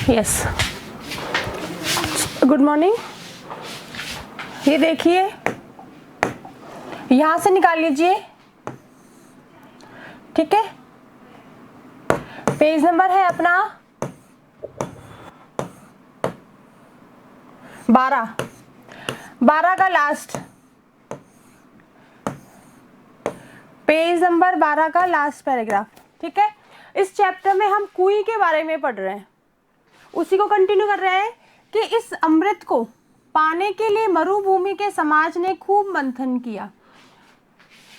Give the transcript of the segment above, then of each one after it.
Yes, good morning. ये देखिए, यहां से निकाल लीजिए, ठीक है। पेज नंबर है अपना 12 का लास्ट, पेज नंबर 12 का लास्ट पैराग्राफ, ठीक है। इस चैप्टर में हम कुई के बारे में पढ़ रहे हैं, उसी को कंटिन्यू कर रहे हैं कि इस अमृत को पाने के लिए मरुभूमि के समाज ने खूब मंथन किया।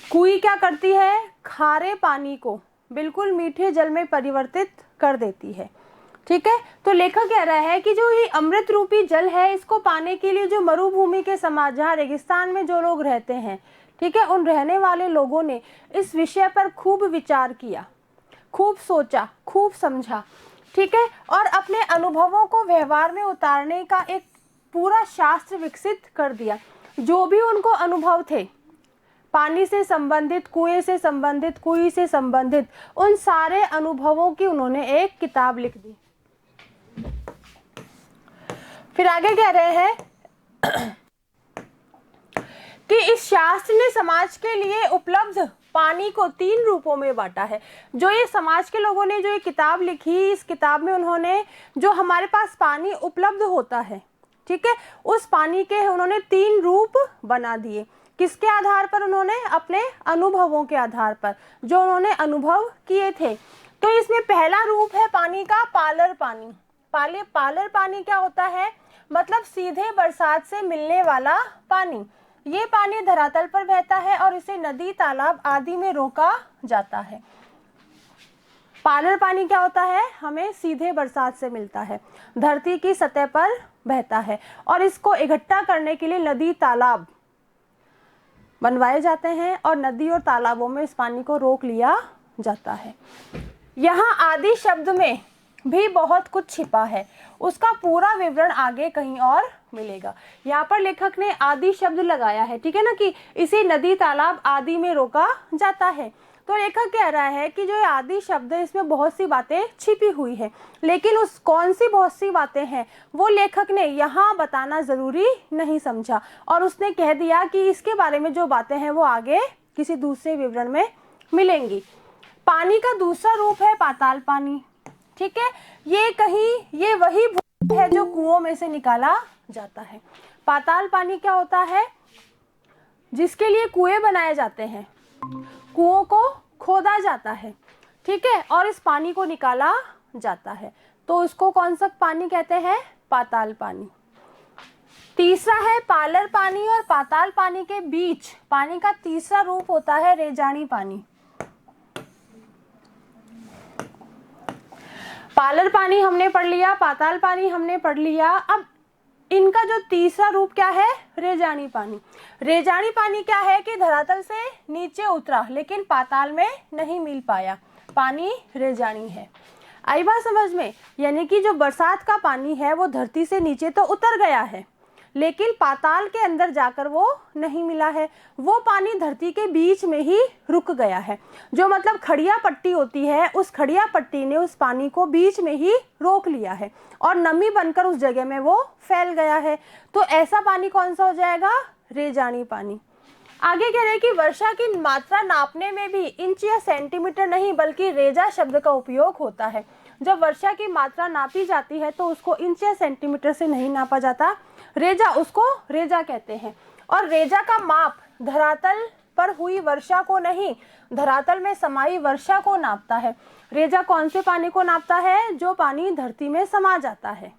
कुई क्या करती है? खारे पानी को बिल्कुल मीठे जल में परिवर्तित कर देती है, ठीक है। तो लेखक कह रहा है कि जो ये अमृत रूपी जल है, इसको पाने के लिए जो मरुभूमि के समाज, जहाँ रेगिस्तान में जो लोग रहते हैं, ठीक है, उन रहने वाले लोगों ने इस विषय पर खूब विचार किया, खूब सोचा, खूब समझा, ठीक है, और अपने अनुभवों को व्यवहार में उतारने का एक पूरा शास्त्र विकसित कर दिया। जो भी उनको अनुभव थे, पानी से संबंधित, कुएं से संबंधित, कुई से संबंधित, उन सारे अनुभवों की उन्होंने एक किताब लिख दी। फिर आगे कह रहे हैं कि इस शास्त्र ने समाज के लिए उपलब्ध पानी को 3 रूपों में बांटा है। जो ये समाज के लोगों ने जो ये किताब लिखी, इस किताब में उन्होंने जो हमारे पास पानी उपलब्ध होता है, ठीक है, उस पानी के उन्होंने 3 रूप बना दिए। किसके आधार पर? उन्होंने अपने अनुभवों के आधार पर, जो उन्होंने अनुभव किए थे। तो इसमें पहला रूप है पानी का पालर पानी। पालर पानी क्या होता है? मतलब सीधे बरसात से मिलने वाला पानी। ये पानी धरातल पर बहता है और इसे नदी, तालाब आदि में रोका जाता है। पालर पानी क्या होता है? हमें सीधे बरसात से मिलता है, धरती की सतह पर बहता है, और इसको इकट्ठा करने के लिए नदी, तालाब बनवाए जाते हैं और नदी और तालाबों में इस पानी को रोक लिया जाता है। यहाँ आदि शब्द में भी बहुत कुछ छिपा है, उसका पूरा विवरण आगे कहीं और मिलेगा। यहाँ पर लेखक ने आदि शब्द लगाया है, ठीक है ना, कि इसे नदी, तालाब आदि में रोका जाता है। तो लेखक कह रहा है कि जो आदि शब्द है, इसमें बहुत सी बातें छिपी हुई है, लेकिन उस कौन सी बहुत सी बातें हैं वो लेखक ने यहाँ बताना जरूरी नहीं समझा, और उसने कह दिया कि इसके बारे में जो बातें हैं वो आगे किसी दूसरे विवरण में मिलेंगी। पानी का दूसरा रूप है पाताल पानी, ठीक है। ये वही भूमि है जो कुओं में से निकाला जाता है। पाताल पानी क्या होता है? जिसके लिए कुएं बनाए जाते हैं, कुओं को खोदा जाता है, ठीक है, और इस पानी को निकाला जाता है, तो उसको कौन सा पानी कहते हैं? पाताल पानी। तीसरा है पालर पानी, और पाताल पानी के बीच पानी का तीसरा रूप होता है रेजानी पानी। पालर पानी हमने पढ़ लिया, पाताल पानी हमने पढ़ लिया। अब इनका जो तीसरा रूप क्या है? रेजानी पानी। रेजानी पानी क्या है कि धरातल से नीचे उतरा लेकिन पाताल में नहीं मिल पाया, पानी रेजानी है। आई बात समझ में? यानी कि जो बरसात का पानी है वो धरती से नीचे तो उतर गया है, लेकिन पाताल के अंदर जाकर वो नहीं मिला है, वो पानी धरती के बीच में ही रुक गया है। जो मतलब खड़िया पट्टी होती है, उस खड़िया पट्टी ने उस पानी को बीच में ही रोक लिया है और नमी बनकर उस जगह में वो फैल गया है। तो ऐसा पानी कौन सा हो जाएगा? रेजानी पानी। आगे कह रहे हैं कि वर्षा की मात्रा नापने में भी इंच या सेंटीमीटर नहीं बल्कि रेजा शब्द का उपयोग होता है। जब वर्षा की मात्रा नापी जाती है तो उसको इंच या सेंटीमीटर से नहीं नापा जाता, रेजा, उसको रेजा कहते हैं। और रेजा का माप धरातल पर हुई वर्षा को नहीं, धरातल में समाई वर्षा को नापता है। रेजा कौन से पानी को नापता है? जो पानी धरती में समा जाता है,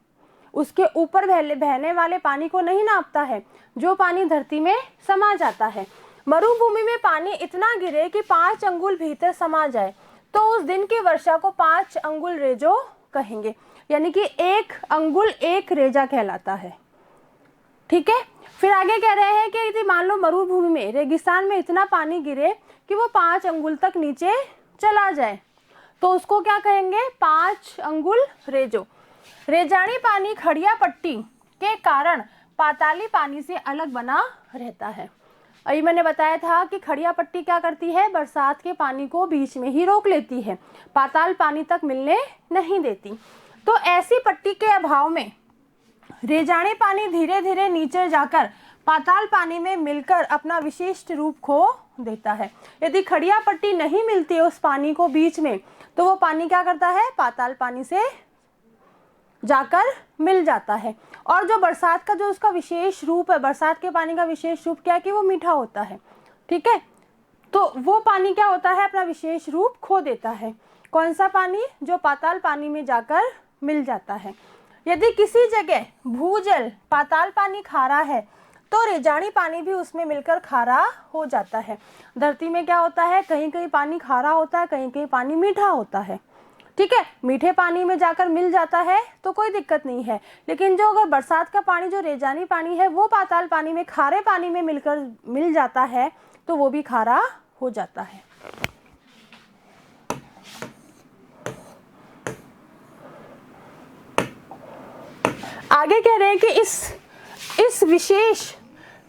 उसके ऊपर बहने वाले पानी को नहीं नापता है, जो पानी धरती में समा जाता है। मरुभूमि में पानी इतना गिरे कि 5 अंगुल भीतर समा जाए तो उस दिन की वर्षा को 5 अंगुल रेजो कहेंगे, यानी कि 1 अंगुल 1 रेजा कहलाता है, ठीक है। फिर आगे कह रहे हैं कि यदि मान लो मरुभूमि में, रेगिस्तान में इतना पानी गिरे कि वो 5 अंगुल तक नीचे चला जाए तो उसको क्या कहेंगे? 5 अंगुल रेजो। रेजानी पानी खड़िया पट्टी के कारण पाताली पानी से अलग बना रहता है। अभी मैंने बताया था कि खड़िया पट्टी क्या करती है? बरसात के पानी को बीच में ही रोक लेती है, पाताल पानी तक मिलने नहीं देती। तो ऐसी पट्टी के अभाव में रेजानी पानी धीरे धीरे नीचे जाकर पाताल पानी में मिलकर अपना विशिष्ट रूप खो देता है। यदि खड़िया पट्टी नहीं मिलती है उस पानी को बीच में, तो वो पानी क्या करता है, पाताल पानी से जाकर मिल जाता है। और जो बरसात का जो उसका विशेष रूप है, बरसात के पानी का विशेष रूप क्या है कि वो मीठा होता है, ठीक है। तो वो पानी क्या होता है, अपना विशेष रूप खो देता है। कौन सा पानी, जो पाताल पानी में जाकर मिल जाता है। यदि किसी जगह भूजल पाताल पानी खारा है तो रेजानी पानी भी उसमें मिलकर खारा हो जाता है। धरती में क्या होता है, कहीं कहीं पानी खारा होता है, कहीं कहीं पानी मीठा होता है, ठीक है। मीठे पानी में जाकर मिल जाता है तो कोई दिक्कत नहीं है, लेकिन जो अगर बरसात का पानी जो रेजानी पानी है वो पाताल पानी में खारे पानी में मिल जाता है तो वो भी खारा हो जाता है। आगे कह रहे हैं कि इस विशेष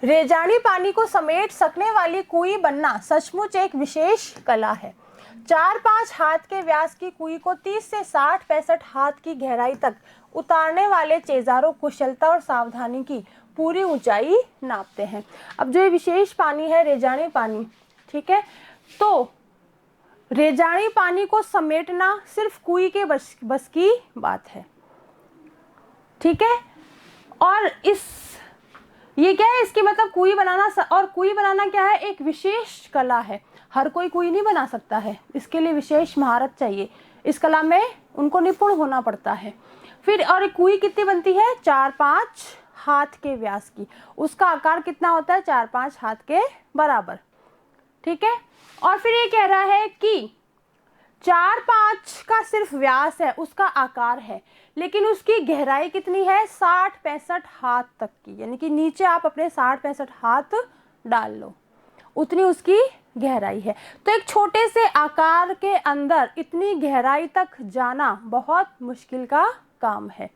रेजानी पानी को समेट सकने वाली कुई बनना सचमुच एक विशेष कला है। 4-5 हाथ के व्यास की कुई को 30 से 60-65 हाथ की गहराई तक उतारने वाले चेजारो कुशलता और सावधानी की पूरी ऊंचाई नापते हैं। अब जो ये विशेष पानी है रेजानी पानी, ठीक है, तो रेजानी पानी को समेटना सिर्फ कुई के बस की बात है, ठीक है। और ये क्या है, इसके मतलब कुई बनाना, और कुई बनाना क्या है, एक विशेष कला है। हर कोई कुई नहीं बना सकता है, इसके लिए विशेष महारत चाहिए, इस कला में उनको निपुण होना पड़ता है। फिर और कुई कितनी बनती है, 4-5 हाथ के व्यास की, उसका आकार कितना होता है, 4-5 हाथ के बराबर, ठीक है। और फिर ये कह रहा है कि 4-5 का सिर्फ व्यास है, उसका आकार है, लेकिन उसकी गहराई कितनी है, 60-65 हाथ तक की, यानी कि नीचे आप अपने 60-65 हाथ डाल लो, उतनी उसकी गहराई है। तो एक छोटे से आकार के अंदर इतनी गहराई तक जाना बहुत मुश्किल का काम है।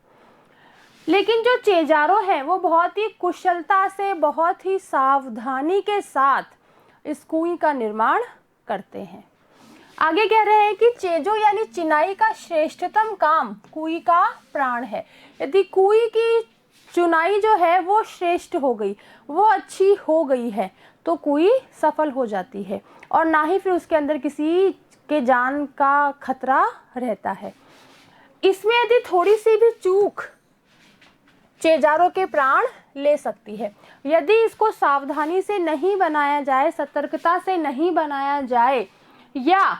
लेकिन जो चेजारो है वो बहुत ही कुशलता से, बहुत ही सावधानी के साथ इस कुई का निर्माण करते हैं। आगे कह रहे हैं कि चेजो यानी चिनाई का श्रेष्ठतम काम कुई का प्राण है। यदि कुई की चुनाई जो है वो श्रेष्ठ हो गई, वो अच्छी हो गई है, तो कुई सफल हो जाती है और ना ही फिर उसके अंदर किसी के जान का खतरा रहता है। इसमें यदि थोड़ी सी भी चूक चेजारों के प्राण ले सकती है। यदि इसको सावधानी से नहीं बनाया जाए, सतर्कता से नहीं बनाया जाए, या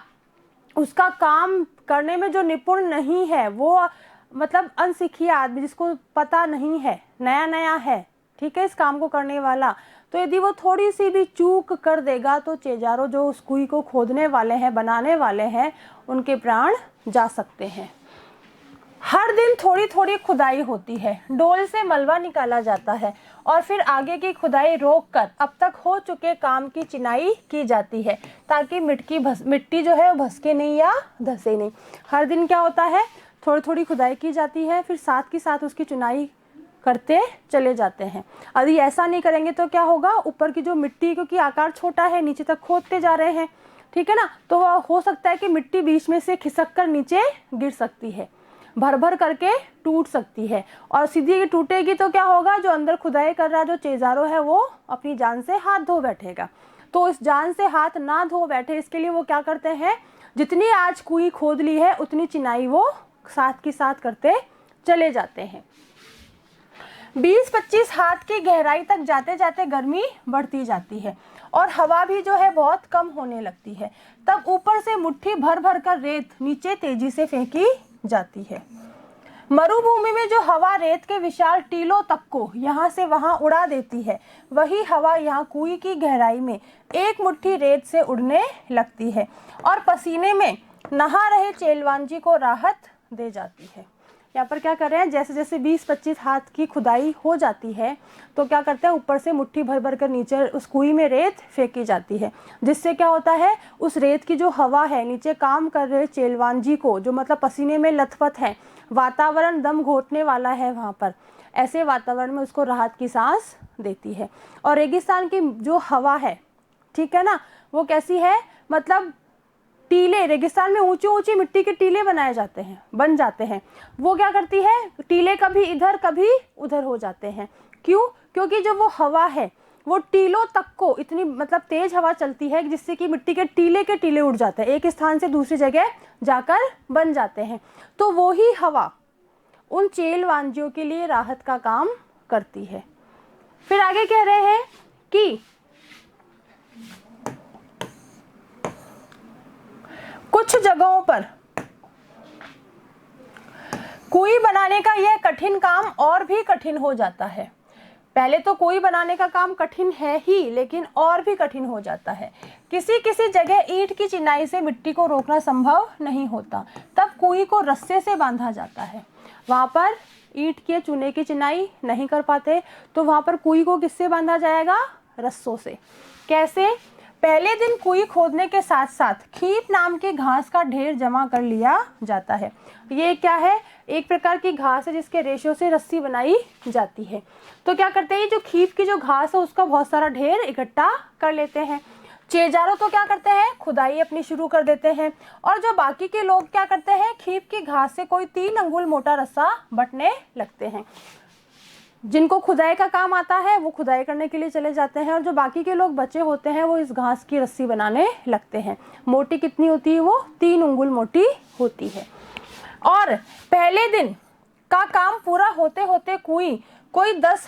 उसका काम करने में जो निपुण नहीं है, वो मतलब अनसिखिया आदमी जिसको पता नहीं है, नया नया है, ठीक है, इस काम को करने वाला, तो यदि वो थोड़ी सी भी चूक कर देगा तो चेजारो जो उस कुई को खोदने वाले हैं, बनाने वाले हैं, उनके प्राण जा सकते हैं। हर दिन थोड़ी थोड़ी खुदाई होती है, डोल से मलबा निकाला जाता है और फिर आगे की खुदाई रोककर अब तक हो चुके काम की चिनाई की जाती है, ताकि मिट्टी जो है वो भसके नहीं या धसे नहीं। हर दिन क्या होता है, थोड़ी थोड़ी खुदाई की जाती है, फिर साथ की साथ उसकी चुनाई करते चले जाते हैं। यदि ऐसा नहीं करेंगे तो क्या होगा, ऊपर की जो मिट्टी, क्योंकि आकार छोटा है, नीचे तक खोदते जा रहे हैं, ठीक है ना, तो हो सकता है कि मिट्टी बीच में से खिसक कर नीचे गिर सकती है, भर भर करके टूट सकती है, और सीधी टूटेगी तो क्या होगा, जो अंदर खुदाई कर रहा जो चेजारो है वो अपनी जान से हाथ धो बैठेगा। तो इस जान से हाथ ना धो बैठे, इसके लिए वो क्या करते हैं, जितनी आज कुई खोद ली है उतनी चिनाई वो साथ की साथ करते चले जाते हैं। 20-25 हाथ की गहराई तक जाते जाते गर्मी बढ़ती जाती है और हवा भी जो है बहुत कम होने लगती है। तब ऊपर से मुट्ठी भर भर कर रेत नीचे तेजी से फेंकी जाती है। मरुभूमि में जो हवा रेत के विशाल टीलों तक को यहाँ से वहाँ उड़ा देती है, वही हवा यहाँ कुई की गहराई में एक मुट्ठी रेत से उड़ने लगती है और पसीने में नहा रहे चेलवांजी को राहत दे जाती है। यहाँ पर क्या कर रहे हैं, जैसे जैसे 20-25 हाथ की खुदाई हो जाती है तो क्या करते हैं, ऊपर से मुट्ठी भर भर कर नीचे उस कुई में रेत फेंकी जाती है, जिससे क्या होता है, उस रेत की जो हवा है नीचे काम कर रहे चेलवांजी को, जो मतलब पसीने में लथपथ है, वातावरण दम घोटने वाला है वहाँ पर, ऐसे वातावरण में उसको राहत की सांस देती है। और रेगिस्तान की जो हवा है, ठीक है ना, वो कैसी है, मतलब टीले, रेगिस्तान में ऊंची ऊंची मिट्टी के टीले बन जाते हैं। वो क्या करती है, टीले कभी इधर कभी उधर हो जाते हैं। क्यों? क्योंकि जो वो हवा है वो टीलों तक को इतनी मतलब तेज हवा चलती है जिससे कि मिट्टी के टीले उड़ जाते हैं, एक स्थान से दूसरी जगह जाकर बन जाते हैं। तो वो ही हवा उन चेल वांजियों के लिए राहत का काम करती है। फिर आगे कह रहे हैं कि कुछ जगहों पर कुई बनाने का यह कठिन काम और भी कठिन हो जाता है। पहले तो कुई बनाने का काम कठिन है ही, लेकिन और भी कठिन हो जाता है। किसी किसी जगह ईंट की चिनाई से मिट्टी को रोकना संभव नहीं होता, तब कुई को रस्से से बांधा जाता है। वहां पर ईंट के चूने की चिनाई नहीं कर पाते तो वहां पर कुई को किससे बांधा जाएगा? रस्सों से। कैसे? पहले दिन कुई खोदने के साथ साथ खीप नाम के घास का ढेर जमा कर लिया जाता है। ये क्या है? एक प्रकार की घास है जिसके रेशों से रस्सी बनाई जाती है। तो क्या करते हैं, जो खीप की जो घास है उसका बहुत सारा ढेर इकट्ठा कर लेते हैं। चेजारो तो क्या करते हैं, खुदाई अपनी शुरू कर देते हैं, और जो बाकी के लोग क्या करते हैं, खीप की घास से कोई 3 अंगुल मोटा रस्सा बटने लगते हैं। जिनको खुदाई का काम आता है वो खुदाई करने के लिए चले जाते हैं, और जो बाकी के लोग बचे होते हैं वो इस घास की रस्सी बनाने लगते हैं। मोटी कितनी होती है? वो 3 अंगुल मोटी होती है। और पहले दिन का काम पूरा होते होते कोई 10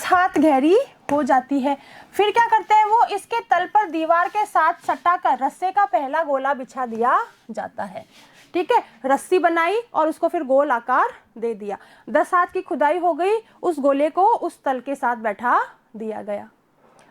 हाथ गहरी हो जाती है। फिर क्या करते हैं, वो इसके तल पर दीवार के साथ सटाकर रस्से का पहला गोला बिछा दिया जाता है। ठीक है, रस्सी बनाई और उसको फिर गोल आकार दे दिया। 10 हाथ की खुदाई हो गई, उस गोले को उस तल के साथ बैठा दिया गया।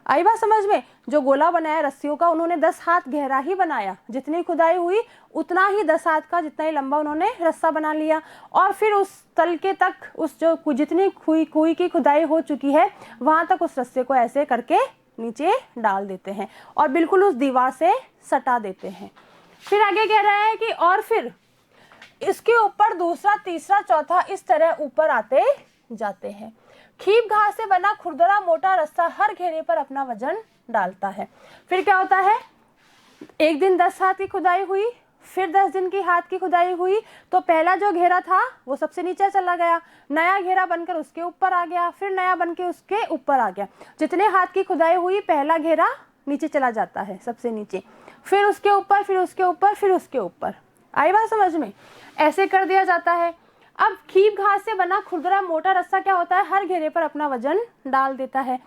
आई बात समझ में? जो गोला बनाया रस्सियों का, उन्होंने 10 हाथ गहरा ही बनाया। जितनी खुदाई हुई उतना ही 10 हाथ का, जितना ही लंबा उन्होंने रस्सा बना लिया। और फिर उस तल के तक, उस जो जितनी कुई की खुदाई हो चुकी है वहां तक उस रस्से को ऐसे करके नीचे डाल देते हैं और बिल्कुल उस दीवार से सटा देते हैं। फिर आगे कह रहा है कि और फिर इसके ऊपर दूसरा, तीसरा, चौथा इस तरह ऊपर आते जाते हैं। खीप घास से बना खुरदरा मोटा रस्सा हर घेरे पर अपना वजन डालता है। फिर क्या होता है, एक दिन 10 हाथ की खुदाई हुई, फिर 10 दिन की हाथ की खुदाई हुई, तो पहला जो घेरा था वो सबसे नीचे चला गया, नया घेरा बनकर उसके ऊपर आ गया, फिर नया बनकर उसके ऊपर आ गया। जितने हाथ की खुदाई हुई पहला घेरा नीचे चला जाता है, सबसे नीचे, फिर उसके ऊपर, फिर उसके ऊपर, फिर उसके ऊपर। आई बात समझ में? ऐसे कर दिया जाता है। अब खीप घास से बना खुरदरा मोटा रस्सा क्या होता है, हर घेरे पर अपना वजन डाल देता है।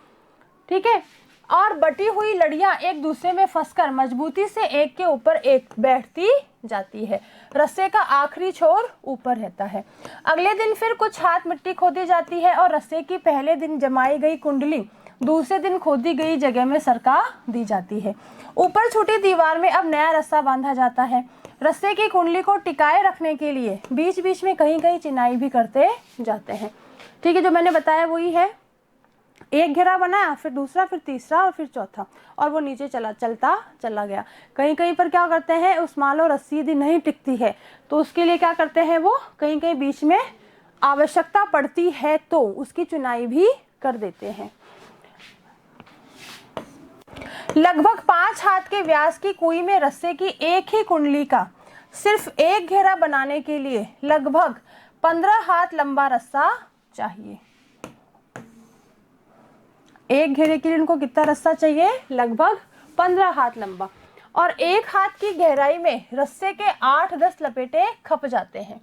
ठीक है, और बटी हुई लड़ियां एक दूसरे में फंसकर मजबूती से एक के ऊपर एक बैठती जाती है। रस्से का आखिरी छोर ऊपर रहता है। अगले दिन फिर कुछ हाथ मिट्टी खोदी जाती है और रस्से की पहले दिन जमाई गई कुंडली दूसरे दिन खोदी गई जगह में सरका दी जाती है। ऊपर छूटी दीवार में अब नया रस्सा बांधा जाता है। रस्से की कुंडली को टिकाए रखने के लिए बीच बीच में कहीं कहीं चिनाई भी करते जाते हैं। ठीक है, जो मैंने बताया वही है। एक घेरा बनाया, फिर दूसरा, फिर तीसरा और फिर चौथा, और वो नीचे चलता चला गया। कहीं कहीं पर क्या करते हैं, उस मान लो रस्सी यदि नहीं टिकती है तो उसके लिए क्या करते हैं, वो कहीं कहीं बीच में आवश्यकता पड़ती है तो उसकी चुनाई भी कर देते हैं। लगभग 5 हाथ के व्यास की कुई में रस्से की एक ही कुंडली का सिर्फ एक घेरा बनाने के लिए लगभग 15 हाथ लंबा रस्सा चाहिए। एक घेरे के लिए उनको कितना रस्सा चाहिए? लगभग 15 हाथ लंबा। और 1 हाथ की गहराई में रस्से के 8-10 लपेटे खप जाते हैं।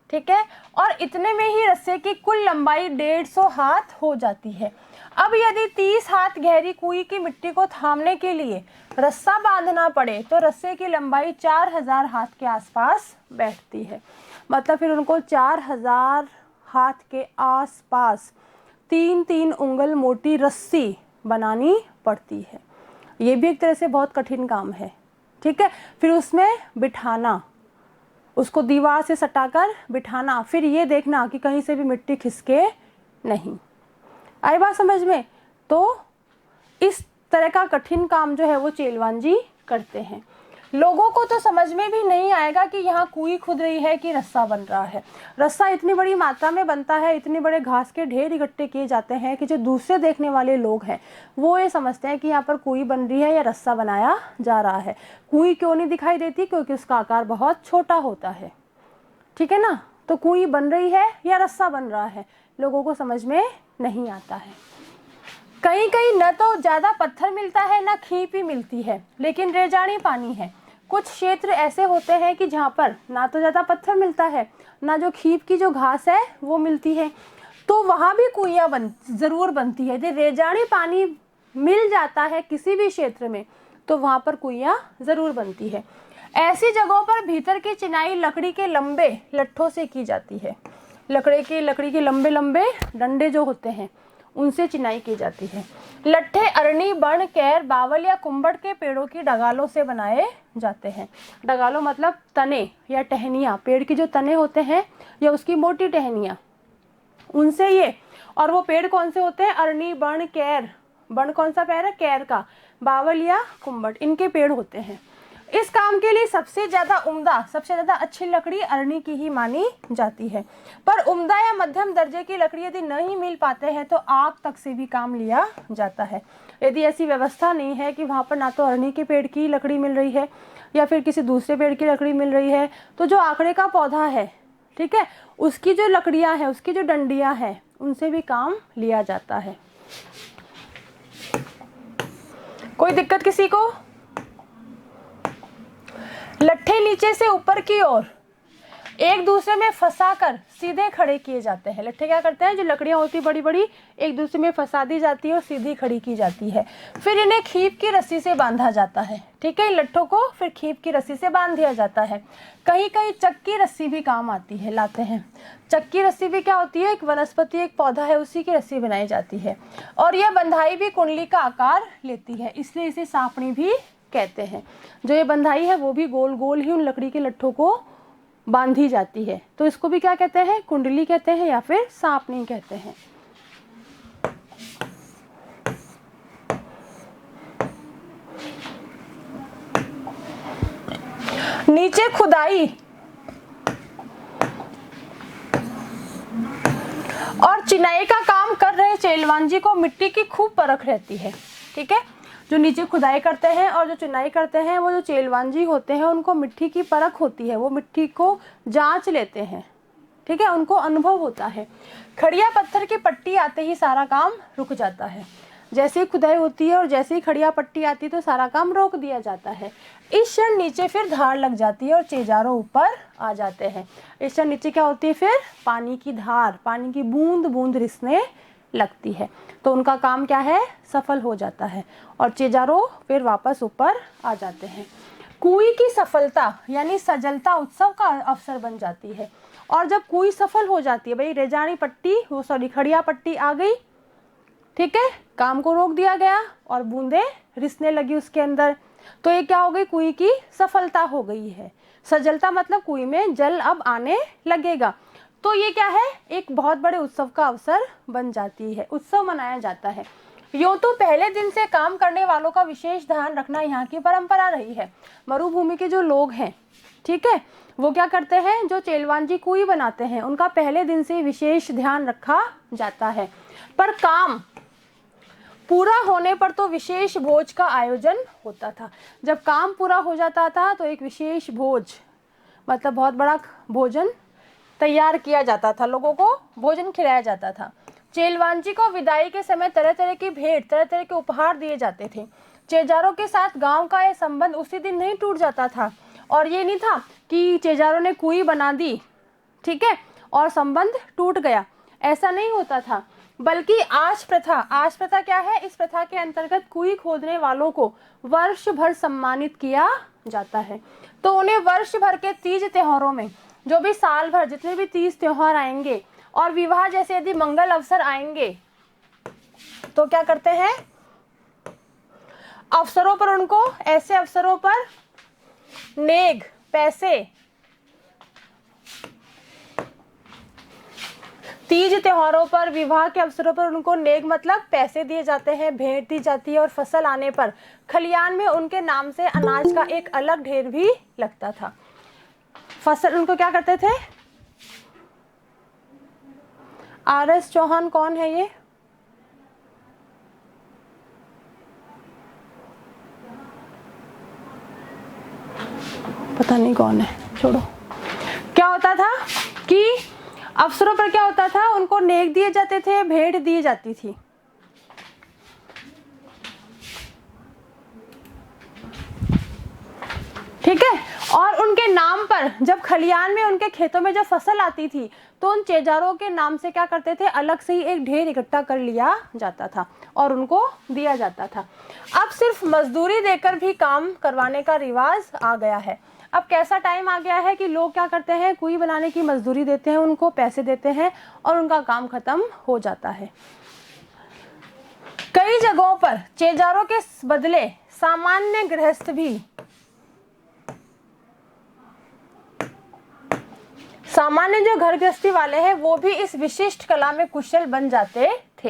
ठीक है, और इतने में ही रस्से की कुल लंबाई 150 हाथ हो जाती है। अब यदि 30 हाथ गहरी कुई की मिट्टी को थामने के लिए रस्सा बांधना पड़े तो रस्से की लंबाई 4000 हाथ के आसपास बैठती है। मतलब फिर उनको 4000 हाथ के आसपास 3-3 उंगल मोटी रस्सी बनानी पड़ती है। ये भी एक तरह से बहुत कठिन काम है। ठीक है, फिर उसमें बिठाना, उसको दीवार से सटाकर बिठाना, फिर ये देखना कि कहीं से भी मिट्टी खिसके नहीं। आई बात समझ में? तो इस तरह का कठिन काम जो है वो चेलवांजी करते हैं। लोगों को तो समझ में भी नहीं आएगा कि यहाँ कुई खुद रही है कि रस्सा बन रहा है। रस्सा इतनी बड़ी मात्रा में बनता है, इतने बड़े घास के ढेर इकट्ठे किए जाते हैं कि जो दूसरे देखने वाले लोग हैं वो ये समझते हैं कि यहाँ पर कुई बन रही है या रस्सा बनाया जा रहा है। कुई क्यों नहीं दिखाई देती? क्योंकि उसका आकार बहुत छोटा होता है, ठीक है ना। तो कुई बन रही है या रस्सा बन रहा है, लोगों को समझ में नहीं आता है। कहीं कहीं न तो ज़्यादा पत्थर मिलता है न खीप ही मिलती है, लेकिन रेजानी पानी है। कुछ क्षेत्र ऐसे होते हैं कि जहाँ पर ना तो ज़्यादा पत्थर मिलता है, ना जो खीप की जो घास है वो मिलती है, तो वहाँ भी कुइयाँ ज़रूर बनती है। यदि रेजानी पानी मिल जाता है किसी भी क्षेत्र में तो वहाँ पर कुइयाँ ज़रूर बनती है। ऐसी जगहों पर भीतर की चिनाई लकड़ी के लंबे लट्ठों से की जाती है। लकड़ी के लंबे लंबे डंडे जो होते हैं उनसे चिनाई की जाती है। लट्ठे अरणी, बण, कैर, बावल या कुंबड़ के पेड़ों की डगालों से बनाए जाते हैं। डगालों मतलब तने या टहनियाँ, पेड़ की जो तने होते हैं या उसकी मोटी टहनियाँ, उनसे ये। और वो पेड़ कौन से होते हैं? अरणी, बण, कैर। बण कौन सा पेड़ है? कैर का। बावल या कुंबड़, इनके पेड़ होते हैं। इस काम के लिए सबसे ज़्यादा उम्दा, सबसे ज़्यादा अच्छी लकड़ी अरणी की ही मानी जाती है। पर उम्दा या मध्यम दर्जे की लकड़ी यदि नहीं मिल पाते हैं तो आग तक से भी काम लिया जाता है। यदि ऐसी व्यवस्था नहीं है कि वहाँ पर ना तो अरणी के पेड़ की लकड़ी मिल रही है या फिर किसी दूसरे पेड़ की लकड़ी मिल रही है, तो जो आकड़े का पौधा है, ठीक है, उसकी जो लकड़ियाँ हैं, उसकी जो डंडियाँ हैं, उनसे भी काम लिया जाता है। कोई दिक्कत किसी को? लट्ठे नीचे से ऊपर की ओर एक दूसरे में फंसाकर सीधे खड़े किए जाते हैं। लट्ठे क्या करते हैं? जो लकड़ियां होती बड़ी बड़ी एक दूसरे में फंसा दी जाती है और सीधी खड़ी की जाती है। फिर इन्हें खीप की रस्सी से बांधा जाता है, ठीक है। इन लट्ठों को फिर खीप की रस्सी से बांध दिया जाता है। कहीं कहीं चक्की रस्सी भी काम आती है, लाते हैं। चक्की रस्सी भी क्या होती है? एक वनस्पति, एक पौधा है, उसी की रस्सी बनाई जाती है। और यह बंधाई भी कुंडली का आकार लेती है, इसलिए इसे सापणी भी कहते हैं। जो ये बंधाई है वो भी गोल गोल ही उन लकड़ी के लट्ठों को बांधी जाती है, तो इसको भी क्या कहते हैं? कुंडली कहते हैं या फिर सापनी कहते हैं। नीचे खुदाई और चिनाई का काम कर रहे चेलवांजी को मिट्टी की खूब परख रहती है, ठीक है। जो नीचे खुदाई करते हैं और जो चुनाई करते हैं वो जो चेलवांजी होते हैं उनको मिट्टी की परख होती है, वो मिट्टी को जांच लेते हैं, ठीक है, उनको अनुभव होता है। खड़िया पत्थर की पट्टी आते ही सारा काम रुक जाता है। जैसे ही खुदाई होती है और जैसे ही खड़िया पट्टी आती है तो सारा काम रोक दिया जाता है। इस क्षण नीचे फिर धार लग जाती है और चेजारों ऊपर आ जाते हैं। इस क्षण नीचे क्या होती है? फिर पानी की धार, पानी की बूंद बूंद रिसने लगती है, तो उनका काम क्या है? सफल हो जाता है और चेजारों फिर वापस ऊपर आ जाते हैं। कुई की सफलता यानी सजलता उत्सव का अवसर बन जाती है। और जब कुई सफल हो जाती है, भाई रेजानी पट्टी, वो सॉरी खड़िया पट्टी आ गई, ठीक है, काम को रोक दिया गया और बूंदे रिसने लगी उसके अंदर, तो ये क्या हो गई? कुई की सफलता हो गई है। सजलता मतलब कुई में जल अब आने लगेगा, तो ये क्या है? एक बहुत बड़े उत्सव का अवसर बन जाती है, उत्सव मनाया जाता है। यूं तो पहले दिन से काम करने वालों का विशेष ध्यान रखना यहाँ की परंपरा रही है। मरुभूमि के जो लोग हैं, ठीक है, वो क्या करते हैं? जो चेलवांजी कुई बनाते हैं उनका पहले दिन से विशेष ध्यान रखा जाता है। पर काम पूरा होने पर तो विशेष भोज का आयोजन होता था। जब काम पूरा हो जाता था तो एक विशेष भोज मतलब बहुत बड़ा भोजन तैयार किया जाता था, लोगों को भोजन खिलाया जाता था। चेलवांजी को विदाई के समय तरह तरह की भेंट, तरह तरह के उपहार दिए जाते थे। चेजारों के साथ गांव का यह संबंध उसी दिन नहीं टूट जाता था, और ये नहीं था कि चेजारों ने कुई बना दी, ठीक है, और संबंध टूट गया, ऐसा नहीं होता था। बल्कि आश प्रथा क्या है? इस प्रथा के अंतर्गत कुई खोदने वालों को वर्ष भर सम्मानित किया जाता है। तो उन्हें वर्ष भर के तीज त्योहारों में, जो भी साल भर जितने भी तीज त्योहार आएंगे और विवाह जैसे यदि मंगल अवसर आएंगे, तो क्या करते हैं? अवसरों पर उनको, ऐसे अवसरों पर नेग, पैसे, तीज त्योहारों पर, विवाह के अवसरों पर उनको नेग मतलब पैसे दिए जाते हैं, भेंट दी जाती है, और फसल आने पर खलियान में उनके नाम से अनाज का एक अलग ढेर भी लगता था। फसल उनको क्या करते थे? आर.एस. चौहान कौन है ये? पता नहीं कौन है, छोड़ो। क्या होता था कि अवसरों पर क्या होता था, उनको नेक दिए जाते थे, भेंट दी जाती थी। ठीक है, और उनके नाम पर जब खलियान में उनके खेतों में जब फसल आती थी तो उन चेजारों के नाम से क्या करते थे, अलग से ही एक ढेर इकट्ठा कर लिया जाता था और उनको दिया जाता था। अब सिर्फ मजदूरी देकर भी काम करवाने का रिवाज आ गया है। अब कैसा टाइम आ गया है कि लोग क्या करते हैं, कुई बनाने की मजदूरी देते हैं, उनको पैसे देते हैं और उनका काम खत्म हो जाता है। कई जगहों पर चेजारों के बदले सामान्य गृहस्थ भी, सामान्य जो घर गृहस्थी वाले हैं वो भी इस विशिष्ट कला में कुशल बन जाते थे।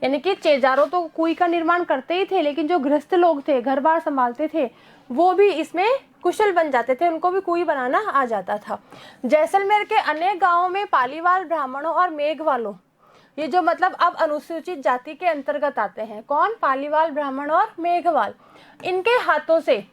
यानी कि चेजारों तो कुई का निर्माण करते ही थे, लेकिन जो गृहस्थ लोग थे, घर बार संभालते थे, वो भी इसमें कुशल बन जाते थे, उनको भी कुई बनाना आ जाता था। जैसलमेर के अनेक गांवों में पालीवाल ब्राह्मणों और मेघवालों, ये जो मतलब अब अनुसूचित जाति के अंतर्गत आते हैं, कौन? पालीवाल ब्राह्मण और मेघवाल, इनके हाथों से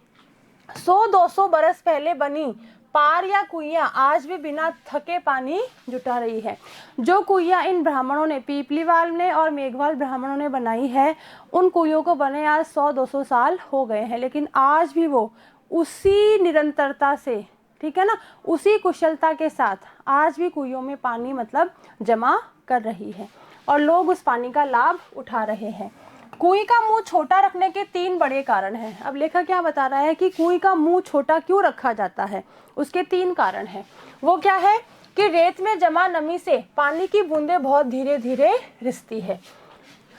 100-200 बरस पहले बनी पार या कुइयां आज भी बिना थके पानी जुटा रही है। जो कुइयां इन ब्राह्मणों ने, पीपलीवाल ने और मेघवाल ब्राह्मणों ने बनाई है, उन कुइयों को बने आज 100-200 साल हो गए हैं, लेकिन आज भी वो उसी निरंतरता से, ठीक है ना, उसी कुशलता के साथ आज भी कुइयों में पानी मतलब जमा कर रही है और लोग उस पानी का लाभ उठा रहे हैं। कुई का मुंह छोटा रखने के 3 बड़े कारण हैं। अब लेखक क्या बता रहा है कि कुई का मुंह छोटा क्यों रखा जाता है, उसके 3 कारण हैं। वो क्या है कि रेत में जमा नमी से पानी की बूंदें बहुत धीरे धीरे रिसती है।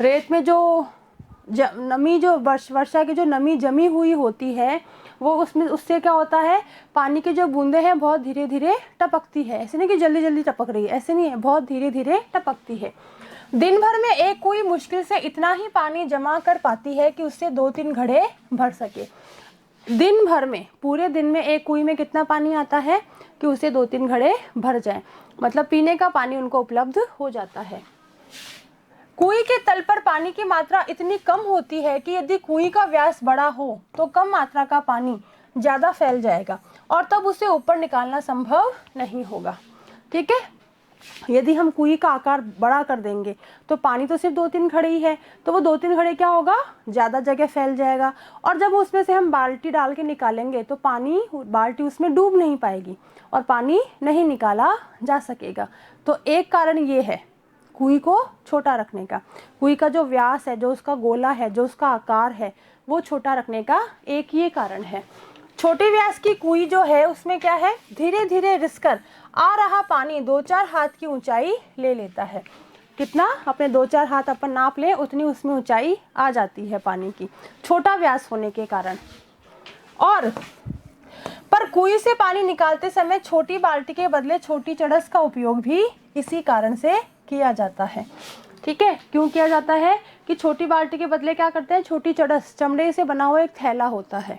रेत में जो नमी, जो वर्षा की जो नमी जमी हुई होती है, वो उसमें, उससे क्या होता है, पानी की जो बूंदें हैं बहुत धीरे धीरे टपकती है। ऐसे नहीं कि जल्दी जल्दी टपक रही है, ऐसे नहीं है, बहुत धीरे धीरे टपकती है। दिन भर में एक कुई मुश्किल से इतना ही पानी जमा कर पाती है कि उससे 2-3 घड़े भर सके। दिन भर में, पूरे दिन में एक कुई में कितना पानी आता है कि उससे 2-3 घड़े भर जाए, मतलब पीने का पानी उनको उपलब्ध हो जाता है। कुई के तल पर पानी की मात्रा इतनी कम होती है कि यदि कुई का व्यास बड़ा हो तो कम मात्रा का पानी ज़्यादा फैल जाएगा और तब उसे ऊपर निकालना संभव नहीं होगा। ठीक है, यदि हम कुई का आकार बड़ा कर देंगे तो पानी तो सिर्फ 2-3 घड़े ही है, तो वो 2-3 घड़े क्या होगा, ज़्यादा जगह फैल जाएगा और जब उसमें से हम बाल्टी डाल के निकालेंगे तो पानी, बाल्टी उसमें डूब नहीं पाएगी और पानी नहीं निकाला जा सकेगा। तो एक कारण ये है कुई को छोटा रखने का। कुई का जो व्यास है, जो उसका गोला है, जो उसका आकार है, वो छोटा रखने का एक ये कारण है। छोटे व्यास की कुई जो है उसमें क्या है, धीरे धीरे रिसकर आ रहा पानी 2-4 हाथ की ऊंचाई ले लेता है। कितना, अपने 2-4 हाथ अपन नाप लें उतनी उसमें ऊंचाई आ जाती है पानी की, छोटा व्यास होने के कारण। और पर कुई से पानी निकालते समय छोटी बाल्टी के बदले छोटी चड़स का उपयोग भी इसी कारण से किया जाता है। ठीक है, क्यों किया जाता है कि छोटी बाल्टी के बदले क्या करते हैं, छोटी चड़स, चमड़े से बना हुआ एक थैला होता है,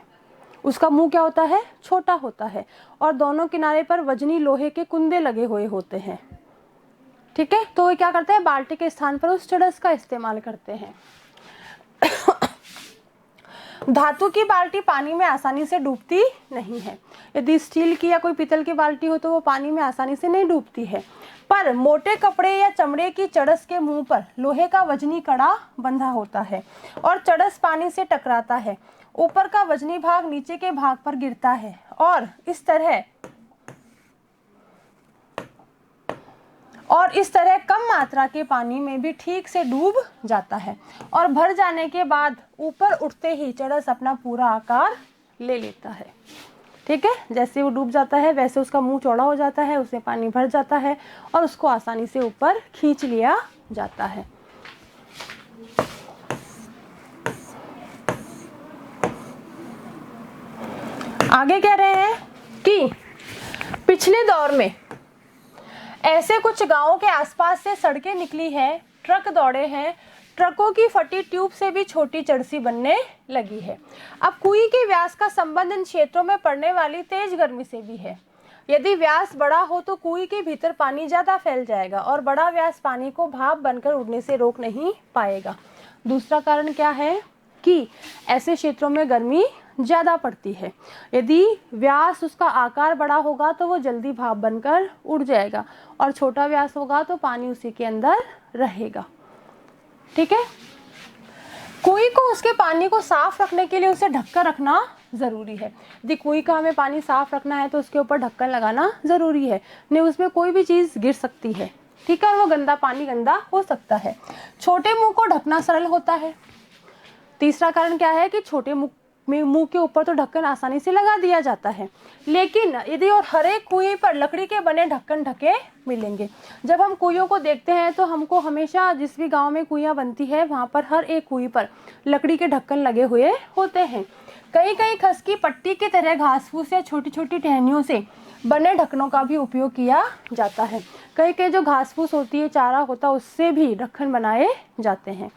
उसका मुंह क्या होता है, छोटा होता है और दोनों किनारे पर वजनी लोहे के कुंदे लगे हुए होते हैं। ठीक है, तो ये क्या करते हैं, बाल्टी के स्थान पर उस चड़स का इस्तेमाल करते हैं। धातु की बाल्टी पानी में आसानी से डूबती नहीं है। यदि स्टील की या कोई पीतल की बाल्टी हो तो वो पानी में आसानी से नहीं डूबती है, पर मोटे कपड़े या चमड़े की चड़स के मुंह पर लोहे का वजनी कड़ा बंधा होता है और चड़स पानी से टकराता है, ऊपर का वजनी भाग नीचे के भाग पर गिरता है और इस तरह कम मात्रा के पानी में भी ठीक से डूब जाता है और भर जाने के बाद ऊपर उठते ही चड़स अपना पूरा आकार ले लेता है। ठीक है, जैसे वो डूब जाता है वैसे उसका मुंह चौड़ा हो जाता है, उसमें पानी भर जाता है और उसको आसानी से ऊपर खींच लिया जाता है। आगे कह रहे हैं कि पिछले दौर में ऐसे कुछ गांवों के आसपास से सड़कें निकली हैं, ट्रक दौड़े हैं, ट्रकों की फटी ट्यूब से भी छोटी चरसी बनने लगी है। अब कुएं के व्यास का संबंध इन क्षेत्रों में पड़ने वाली तेज गर्मी से भी है। यदि व्यास बड़ा हो तो कुएं के भीतर पानी ज्यादा फैल जाएगा और बड़ा व्यास पानी को भाप बनकर उड़ने से रोक नहीं पाएगा। दूसरा कारण क्या है कि ऐसे क्षेत्रों में गर्मी ज़्यादा पड़ती है। यदि व्यास उसका आकार बड़ा होगा तो वो जल्दी भाप बनकर उड़ जाएगा और छोटा व्यास होगा तो पानी उसी के अंदर रहेगा। ठीक है। कुएं को उसके पानी को साफ रखने के लिए उसे ढककर रखना ज़रूरी है। यदि कुएं का हमें पानी साफ रखना है तो उसके ऊपर ढक्कन लगाना ज़रूरी है, नहीं उसमें कोई भी चीज़ गिर सकती है। ठीक है, और वो गंदा पानी गंदा हो सकता है। छोटे मुंह को ढकना सरल होता है। तीसरा कारण क्या है कि छोटे मुंह के ऊपर तो ढक्कन आसानी से लगा दिया जाता है, लेकिन यदि और हर एक कुएं पर लकड़ी के बने ढक्कन ढके मिलेंगे। जब हम कुएं को देखते हैं तो हमको हमेशा जिस भी गांव में कुएं बनती है वहां पर हर एक कुएं पर लकड़ी के ढक्कन लगे हुए होते हैं। कई कई खसकी पट्टी की तरह घास फूस या छोटी छोटी टहनियों से बने ढक्कनों का भी उपयोग किया जाता है। कई कई जो घास फूस होती है, चारा होता है, उससे भी ढक्कन बनाए जाते हैं।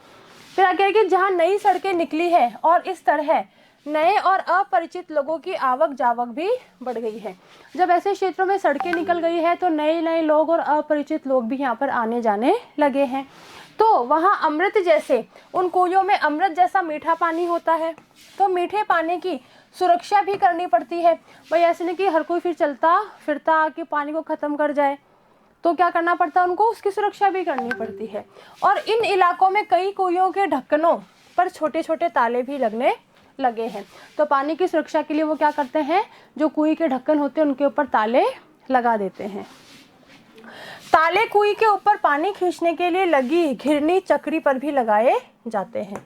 फिर आगे कि जहाँ नई सड़कें निकली है और इस तरह नए और अपरिचित लोगों की आवक जावक भी बढ़ गई है। जब ऐसे क्षेत्रों में सड़कें निकल गई है तो नए नए लोग और अपरिचित लोग भी यहाँ पर आने जाने लगे हैं। तो वहाँ अमृत जैसे उन कुएं में अमृत जैसा मीठा पानी होता है, तो मीठे पानी की सुरक्षा भी करनी पड़ती है। भाई ऐसे नहीं कि हर कोई फिर चलता फिरता आके पानी को ख़त्म कर जाए, तो क्या करना पड़ता है उनको, उसकी सुरक्षा भी करनी पड़ती है। और इन इलाकों में कई कुएं के ढक्कनों पर छोटे छोटे ताले भी लगने लगे हैं। तो पानी की सुरक्षा के लिए वो क्या करते हैं, जो कुएं के ढक्कन होते हैं उनके ऊपर ताले लगा देते हैं। ताले कुएं के ऊपर पानी खींचने के लिए लगी घिरनी चक्री पर भी लगाए जाते हैं।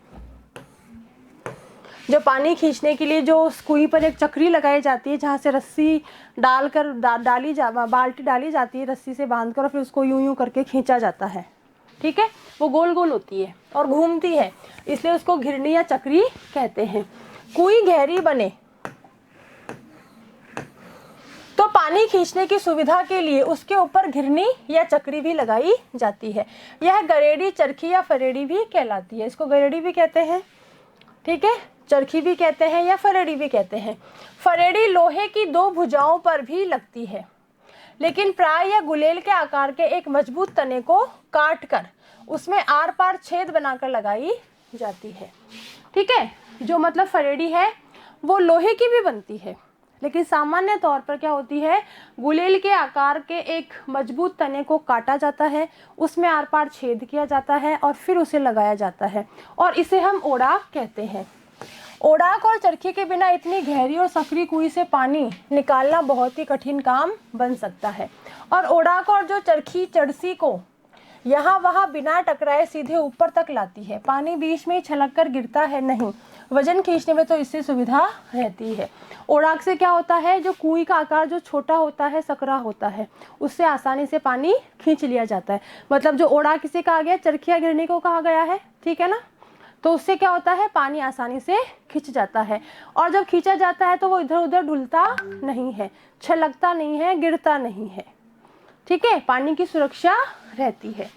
जो पानी खींचने के लिए जो उस कुएं पर एक चक्री लगाई जाती है, जहाँ से रस्सी डालकर बाल्टी डाली जाती है, रस्सी से बांधकर और फिर उसको यूं यूं करके खींचा जाता है। ठीक है, वो गोल गोल होती है और घूमती है, इसलिए उसको घिरनी या चक्री कहते हैं। कुएं गहरी बने तो पानी खींचने की सुविधा के लिए उसके ऊपर घिरनी या चक्री भी लगाई जाती है। यह गरेड़ी, चरखी या फरेड़ी भी कहलाती है। इसको गरेड़ी भी कहते हैं, ठीक है, चरखी भी कहते हैं या फरेड़ी भी कहते हैं। फरेड़ी लोहे की दो भुजाओं पर भी लगती है, लेकिन प्राय यह गुलेल के आकार के एक मजबूत तने को काट कर उसमें आर पार छेद बनाकर लगाई जाती है। ठीक है, जो मतलब फरेड़ी है वो लोहे की भी बनती है, लेकिन सामान्य तौर पर क्या होती है, गुलेल के आकार के एक मजबूत तने को काटा जाता है, उसमें आर पार छेद किया जाता है और फिर उसे लगाया जाता है, और इसे हम ओढ़ाक कहते हैं। ओढ़ाक और चरखी के बिना इतनी गहरी और सकरी कुएं से पानी निकालना बहुत ही कठिन काम बन सकता है। और ओढ़ाक और जो चरखी चरसी को यहाँ वहाँ बिना टकराए सीधे ऊपर तक लाती है। पानी बीच में छलक कर गिरता है नहीं, वजन खींचने में तो इससे सुविधा रहती है। ओढ़ाक से क्या होता है, जो कुएं का आकार जो छोटा होता है, सकरा होता है, उससे आसानी से पानी खींच लिया जाता है। मतलब जो ओढ़ाक किसे कहा गया, चरखिया गिरनी को कहा गया है, ठीक है ना। तो उससे क्या होता है, पानी आसानी से खींच जाता है, और जब खींचा जाता है तो वो इधर उधर ढुलता नहीं है, छलकता नहीं है, गिरता नहीं है। ठीक है, पानी की सुरक्षा रहती है।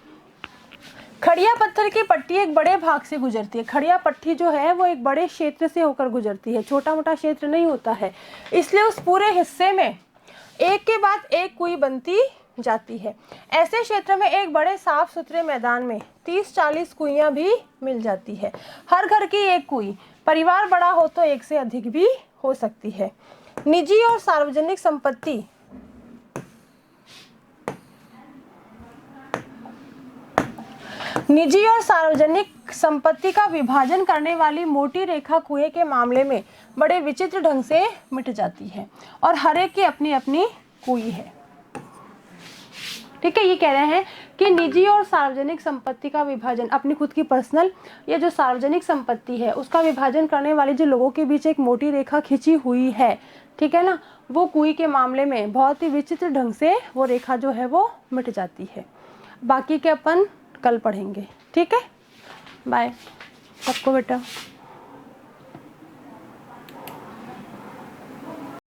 खड़िया पत्थर की पट्टी एक बड़े भाग से गुजरती है। खड़िया पट्टी जो है वो एक बड़े क्षेत्र से होकर गुजरती है, छोटा मोटा क्षेत्र नहीं होता है, इसलिए उस पूरे हिस्से में एक के बाद एक कुएं बनती जाती है। ऐसे क्षेत्र में एक बड़े साफ सुथरे मैदान में 30-40 कुइयां भी मिल जाती है। हर घर की एक कुएं, परिवार बड़ा हो तो एक से अधिक भी हो सकती है। निजी और सार्वजनिक संपत्ति का विभाजन करने वाली मोटी रेखा कुएं के मामले में बड़े विचित्र ढंग से मिट जाती है, और हर एक की अपनी अपनी कुएं है। ठीक है, ये कह रहे हैं कि निजी और सार्वजनिक संपत्ति का विभाजन, अपनी खुद की पर्सनल या जो सार्वजनिक संपत्ति है उसका विभाजन करने वाले जो लोगों के बीच एक मोटी रेखा खींची हुई है, ठीक है ना, वो कुएं के मामले में बहुत ही विचित्र ढंग से वो रेखा जो है वो मिट जाती है। बाकी के अपन कल पढ़ेंगे। ठीक है, बाय सबको बेटा।